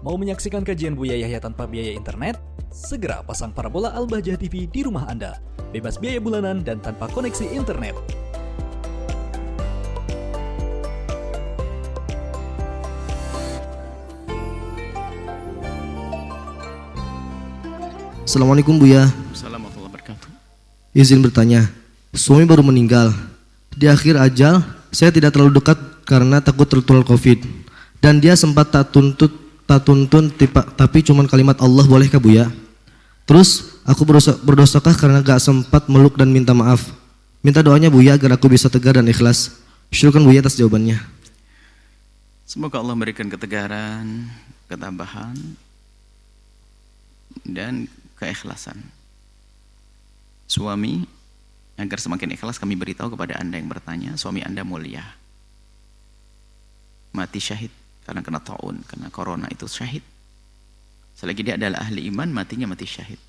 Mau menyaksikan kajian Buya Yahya tanpa biaya internet? Segera pasang parabola Al-Bahjah TV di rumah Anda. Bebas biaya bulanan dan tanpa koneksi internet. Assalamualaikum Buya. Assalamualaikum warahmatullahi wabarakatuh. Izin bertanya, suami baru meninggal. Di akhir ajal, saya tidak terlalu dekat karena takut tertular COVID. Dan dia sempat tak tuntun, tapi cuma kalimat Allah, bolehkah Buya? Terus aku berdosakah karena gak sempat meluk dan minta maaf? Minta doanya Buya agar aku bisa tegar dan ikhlas. Syukurkan Buya atas jawabannya. Semoga Allah memberikan ketegaran, ketabahan, dan keikhlasan. Suami, agar semakin ikhlas kami beritahu kepada Anda yang bertanya, suami Anda mulia. Mati syahid karena kena taun, karena corona itu syahid. Selagi dia adalah ahli iman, matinya mati syahid.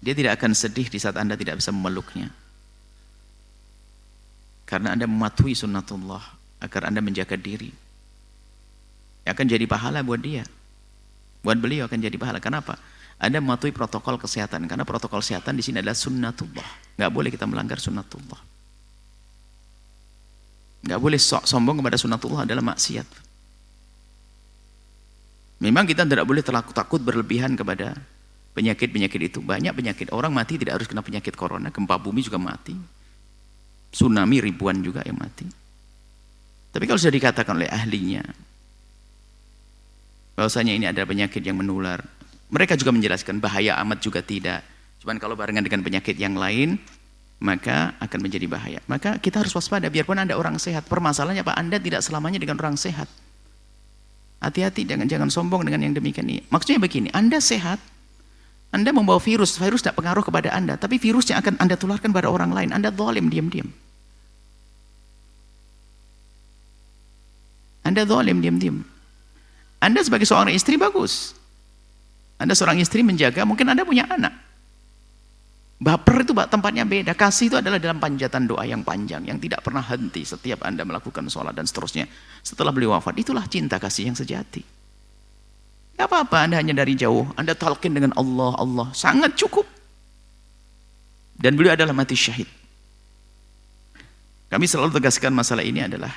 Dia tidak akan sedih di saat Anda tidak bisa memeluknya. Karena Anda mematuhi sunnatullah, agar Anda menjaga diri. Akan jadi pahala buat dia. Buat beliau akan jadi pahala. Kenapa? Anda mematuhi protokol kesehatan. Karena protokol kesehatan di sini adalah sunnatullah. Nggak boleh kita melanggar sunnatullah. Nggak boleh sombong kepada sunnatullah adalah maksiat. Memang kita tidak boleh takut berlebihan kepada penyakit-penyakit itu. Banyak penyakit. Orang mati tidak harus kena penyakit corona. Gempa bumi juga mati. Tsunami ribuan juga yang mati. Tapi kalau sudah dikatakan oleh ahlinya, bahwasanya ini adalah penyakit yang menular, mereka juga menjelaskan bahaya amat juga tidak. Cuman kalau barengan dengan penyakit yang lain, maka akan menjadi bahaya. Maka kita harus waspada, biarpun Anda orang sehat. Permasalahannya Pak, Anda tidak selamanya dengan orang sehat. Hati-hati, jangan sombong dengan yang demikian ini. Maksudnya begini, Anda sehat, Anda membawa virus tidak pengaruh kepada Anda, tapi virus yang akan Anda tularkan pada orang lain. Anda zalim diam-diam. Anda zalim diam-diam. Anda sebagai seorang istri bagus. Anda seorang istri menjaga, mungkin Anda punya anak. Baper itu tempatnya beda. Kasih itu adalah dalam panjatan doa yang panjang, yang tidak pernah henti setiap Anda melakukan sholat dan seterusnya. Setelah beliau wafat, itulah cinta kasih yang sejati. Gak apa-apa Anda hanya dari jauh, Anda talqin dengan Allah, Allah. Sangat cukup. Dan beliau adalah mati syahid. Kami selalu tegaskan masalah ini adalah,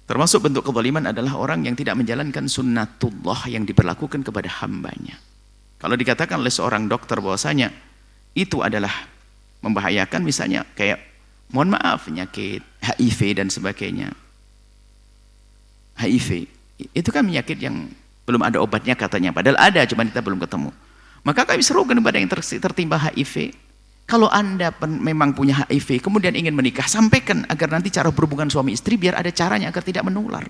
termasuk bentuk kezaliman adalah orang yang tidak menjalankan sunnatullah yang diberlakukan kepada hambanya. Kalau dikatakan oleh seorang dokter bahwasanya itu adalah membahayakan, misalnya kayak, mohon maaf, penyakit HIV dan sebagainya. HIV, itu kan penyakit yang belum ada obatnya katanya, padahal ada, cuma kita belum ketemu. Maka kami serukan kepada yang tertimpa HIV, kalau Anda memang punya HIV, kemudian ingin menikah, sampaikan agar nanti cara berhubungan suami istri biar ada caranya agar tidak menular.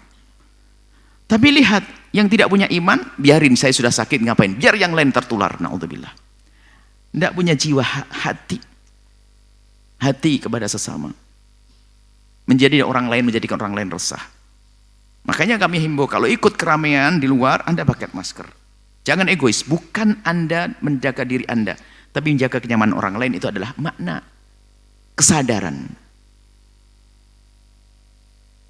Tapi lihat, yang tidak punya iman, biarin, saya sudah sakit, ngapain? Biar yang lain tertular, na'udzubillah. Tidak punya jiwa hati kepada sesama. Menjadi orang lain, menjadikan orang lain resah. Makanya kami himbau, kalau ikut keramaian di luar, Anda pakai masker. Jangan egois, bukan Anda menjaga diri Anda, tapi menjaga kenyamanan orang lain. Itu adalah makna kesadaran.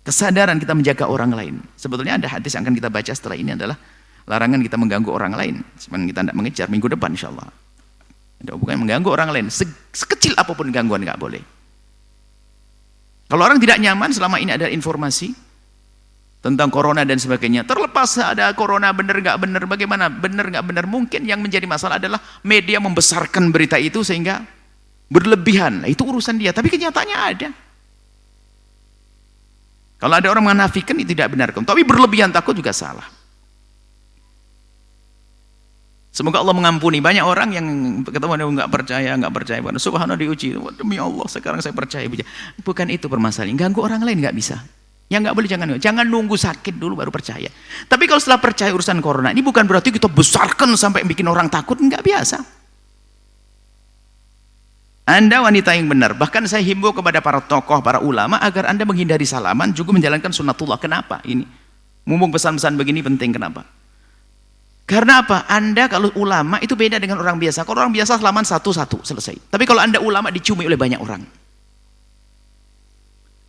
Kesadaran kita menjaga orang lain. Sebetulnya ada hadis yang akan kita baca setelah ini adalah larangan kita mengganggu orang lain. Sebenarnya kita tidak mengejar, minggu depan insya Allah. Ada hubungan mengganggu orang lain. Sekecil apapun gangguan nggak boleh. Kalau orang tidak nyaman, selama ini ada informasi tentang corona dan sebagainya. Terlepas ada corona benar nggak benar, bagaimana benar nggak benar, mungkin yang menjadi masalah adalah media membesarkan berita itu sehingga berlebihan. Itu urusan dia. Tapi kenyataannya ada. Kalau ada orang menafikan itu tidak benar. Tapi berlebihan takut juga salah. Semoga Allah mengampuni. Banyak orang yang ketemu nggak percaya. Subhanallah diuji. Demi Allah sekarang saya percaya. Bukan itu permasalahan. Ganggu orang lain nggak bisa. Yang nggak boleh jangan nunggu sakit dulu baru percaya. Tapi kalau setelah percaya urusan corona ini bukan berarti kita besarkan sampai bikin orang takut. Nggak biasa. Anda wanita yang benar. Bahkan saya himbau kepada para tokoh, para ulama agar Anda menghindari salaman, juga menjalankan sunnatullah. Kenapa? Ini mumpung pesan-pesan begini penting. Kenapa? Karena apa? Anda kalau ulama itu beda dengan orang biasa. Kalau orang biasa salaman satu-satu selesai. Tapi kalau Anda ulama dicumi oleh banyak orang.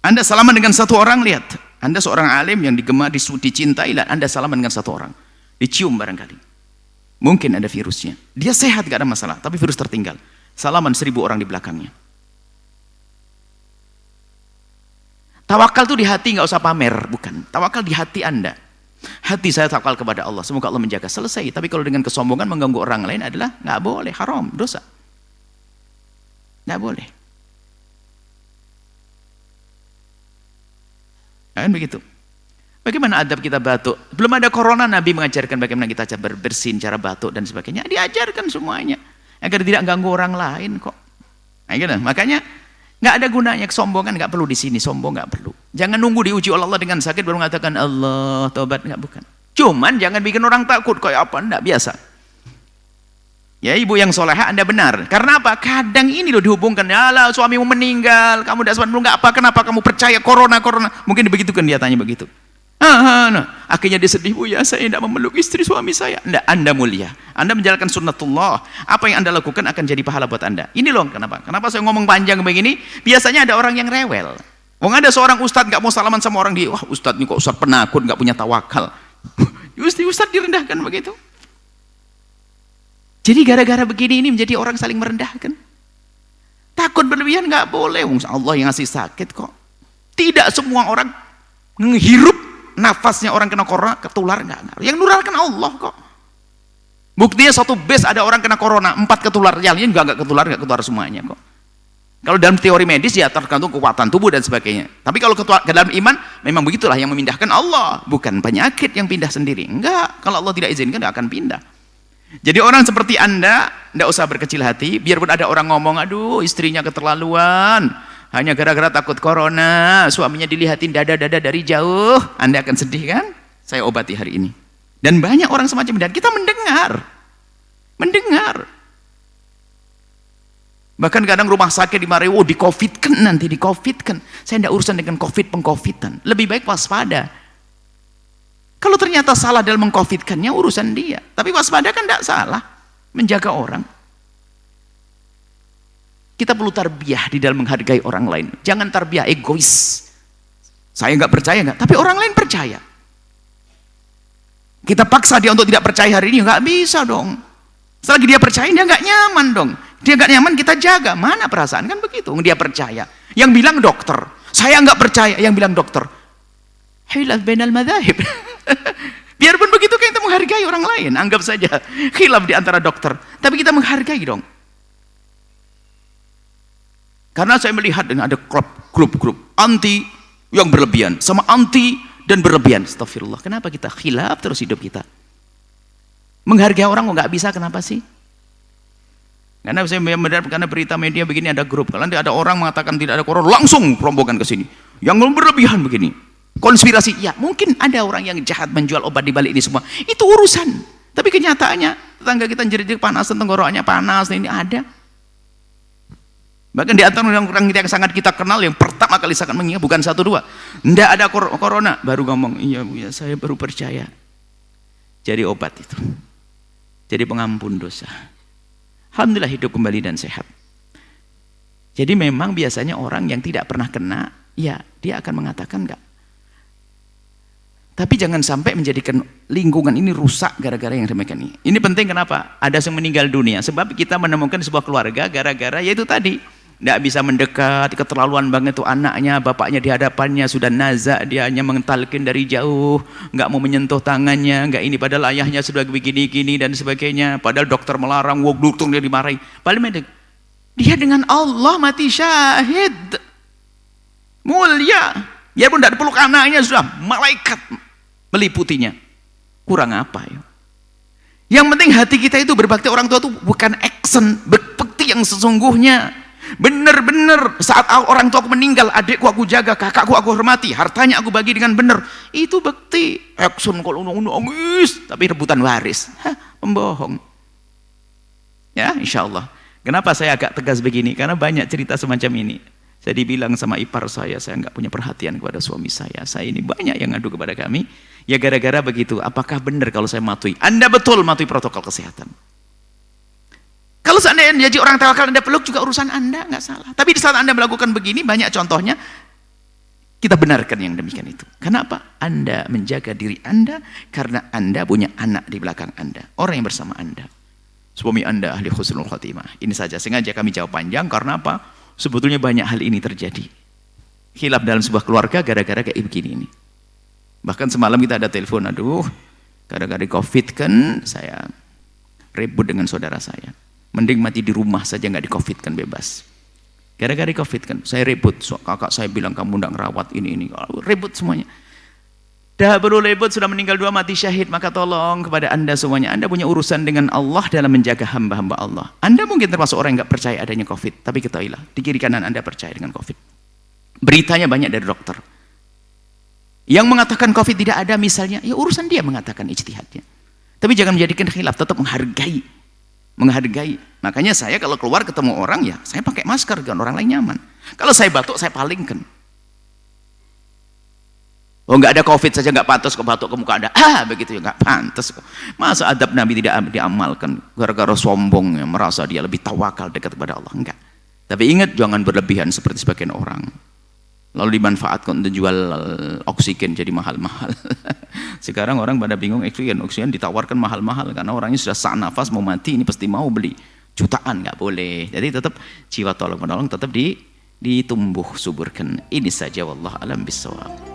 Anda salaman dengan satu orang, lihat, Anda seorang alim yang digemari, dicintai, dan Anda salaman dengan satu orang. Dicium barangkali. Mungkin ada virusnya. Dia sehat, gak ada masalah. Tapi virus tertinggal. Salaman 1000 orang di belakangnya. Tawakal itu di hati, gak usah pamer. Bukan. Tawakal di hati Anda. Hati saya tawakal kepada Allah. Semoga Allah menjaga. Selesai. Tapi kalau dengan kesombongan mengganggu orang lain adalah gak boleh. Haram. Dosa. Gak boleh. Kan begitu. Bagaimana adab kita batuk? Belum ada corona, Nabi mengajarkan bagaimana kita cara berbersin, cara batuk dan sebagainya. Diajarkan semuanya agar tidak ganggu orang lain kok. Nah, gitu. Makanya nggak ada gunanya kesombongan, nggak perlu di sini. Sombong nggak perlu. Jangan nunggu diuji oleh Allah dengan sakit baru mengatakan Allah taubat, nggak, bukan. Cuman jangan bikin orang takut kayak apa, enggak, biasa. Ya ibu yang solehah, Anda benar. Karena apa? Kadang ini loh dihubungkan. Ya lah, suamimu meninggal, kamu tidak sempat nggak apa, kenapa kamu percaya corona? Mungkin begitukan dia tanya begitu. Nah. Akhirnya dia sedih, Bu, ya saya tidak memeluk istri suami saya. Enggak, Anda mulia. Anda menjalankan sunnatullah. Apa yang Anda lakukan akan jadi pahala buat Anda. Ini loh kenapa? Kenapa saya ngomong panjang begini? Biasanya ada orang yang rewel. Wong ada seorang ustadz nggak mau salaman sama orang dia. Wah, ustadz ini kok ustadz penakut, nggak punya tawakal. Ustadz direndahkan begitu. Jadi gara-gara begini ini menjadi orang saling merendahkan. Takut berlebihan nggak boleh. Allah yang ngasih sakit kok. Tidak semua orang menghirup nafasnya orang kena corona ketular, nggak. Yang nularkan Allah kok. Buktinya satu base ada orang kena corona 4 ketular, yang lain nggak ketular semuanya kok. Kalau dalam teori medis ya tergantung kekuatan tubuh dan sebagainya. Tapi kalau ke dalam iman memang begitulah, yang memindahkan Allah, bukan penyakit yang pindah sendiri. Enggak, kalau Allah tidak izinkan nggak akan pindah. Jadi orang seperti Anda tidak usah berkecil hati, biarpun ada orang ngomong, aduh istrinya keterlaluan, hanya gara-gara takut corona, suaminya dilihatin dada-dada dari jauh, Anda akan sedih kan? Saya obati hari ini. Dan banyak orang semacam ini, dan kita mendengar. Bahkan kadang rumah sakit dimarahi, oh di-covidkan nanti, di-covidkan. Saya tidak urusan dengan covid, pengcovidan. Lebih baik waspada. Kalau ternyata salah dalam mengcovidkannya, urusan dia. Tapi waspada kan tidak salah. Menjaga orang. Kita perlu tarbiyah di dalam menghargai orang lain. Jangan tarbiyah egois. Saya nggak percaya nggak, tapi orang lain percaya. Kita paksa dia untuk tidak percaya hari ini, nggak bisa dong. Selagi dia percaya, dia nggak nyaman dong. Dia nggak nyaman, kita jaga. Mana perasaan kan begitu? Dia percaya. Yang bilang dokter, saya nggak percaya. Yang bilang dokter, hilaf bainal madzahib. Biarpun begitu kita menghargai orang lain. Anggap saja khilaf di antara dokter, tapi kita menghargai dong. Karena saya melihat ada grup anti yang berlebihan sama anti dan berlebihan. Astagfirullah. Kenapa kita khilaf terus hidup kita? Menghargai orang kok nggak bisa, kenapa sih? Karena saya mendengar karena berita media begini, ada grup. Kalau ada orang mengatakan tidak ada corona, langsung rombongan ke sini. Yang berlebihan begini. Konspirasi, ya mungkin ada orang yang jahat menjual obat di balik ini semua. Itu urusan. Tapi kenyataannya tetangga kita jerit-jerit panas, tenggorokannya panas, ini ada. Bahkan di antara orang yang sangat kita kenal yang pertama kali sangat mengingat, bukan 1 2. Tidak ada corona, baru ngomong, iya Bu ya, saya baru percaya. Jadi obat itu. Jadi pengampun dosa. Alhamdulillah hidup kembali dan sehat. Jadi memang biasanya orang yang tidak pernah kena, ya dia akan mengatakan enggak. Tapi jangan sampai menjadikan lingkungan ini rusak gara-gara yang demikian ini. Ini penting kenapa? Ada yang meninggal dunia. Sebab kita menemukan sebuah keluarga gara-gara yaitu tadi. Tidak bisa mendekat, keterlaluan banget itu anaknya, bapaknya di hadapannya sudah nazak, dia hanya mentalkin dari jauh, nggak mau menyentuh tangannya, nggak ini, padahal ayahnya sudah begini-gini dan sebagainya, padahal dokter melarang, dokter dia dimarahi. Padahal dia dengan Allah mati syahid, mulia, ya pun tidak peluk anaknya sudah malaikat meliputinya. Kurang apa ya? Yang penting hati kita itu berbakti orang tua itu bukan action, berbakti yang sesungguhnya. Benar-benar saat orang tua aku meninggal, adikku aku jaga, kakakku aku hormati, hartanya aku bagi dengan benar. Itu bekti. Action kalau nangis tapi rebutan waris, pembohong. Ya, insya Allah. Kenapa saya agak tegas begini? Karena banyak cerita semacam ini. Saya dibilang sama ipar saya nggak punya perhatian kepada suami saya. Saya ini banyak yang ngadu kepada kami. Ya gara-gara begitu. Apakah benar kalau saya matui? Anda betul matui protokol kesehatan. Kalau seandainya jadi orang tawakal Anda peluk juga urusan Anda, nggak salah. Tapi di saat Anda melakukan begini, banyak contohnya Kita benarkan yang demikian itu. Kenapa? Anda menjaga diri Anda karena Anda punya anak di belakang Anda, orang yang bersama Anda. Suami Anda ahli husnul khotimah. Ini saja, sengaja kami jawab panjang karena apa? Sebetulnya banyak hal ini terjadi. Khilaf dalam sebuah keluarga gara-gara kayak begini ini. Bahkan semalam kita ada telepon, aduh, gara-gara COVID kan saya ribut dengan saudara saya. Mending mati di rumah saja, nggak di COVID kan, bebas. Gara-gara di COVID kan, saya ribut. Kakak saya bilang kamu nggak ngerawat ini. Ribut semuanya. Dah perlu ribut, sudah meninggal 2 mati syahid. Maka tolong kepada Anda semuanya, Anda punya urusan dengan Allah dalam menjaga hamba-hamba Allah. Anda mungkin termasuk orang yang nggak percaya adanya COVID, tapi ketahuilah, di kiri kanan Anda percaya dengan COVID. Beritanya banyak dari dokter. Yang mengatakan COVID tidak ada misalnya, ya urusan dia mengatakan ijtihadnya. Tapi jangan menjadikan khilaf, tetap menghargai. Makanya saya kalau keluar ketemu orang, ya saya pakai masker kan, orang lain nyaman. Kalau saya batuk, saya palingkan. Oh, nggak ada COVID saja nggak pantas kok batuk ke muka Anda. Begitu ya, nggak pantas kok. Masa adab Nabi tidak diamalkan gara-gara sombong, ya, merasa dia lebih tawakal dekat kepada Allah? Enggak. Tapi ingat, jangan berlebihan seperti sebagian orang. Lalu dimanfaatkan untuk jual oksigen jadi mahal-mahal. Sekarang orang pada bingung, oksigen ditawarkan mahal-mahal karena orangnya sudah sak nafas mau mati, ini pasti mau beli jutaan, nggak boleh. Jadi tetap jiwa tolong menolong tetap ditumbuh suburkan. Ini saja, wallah alam bisawab.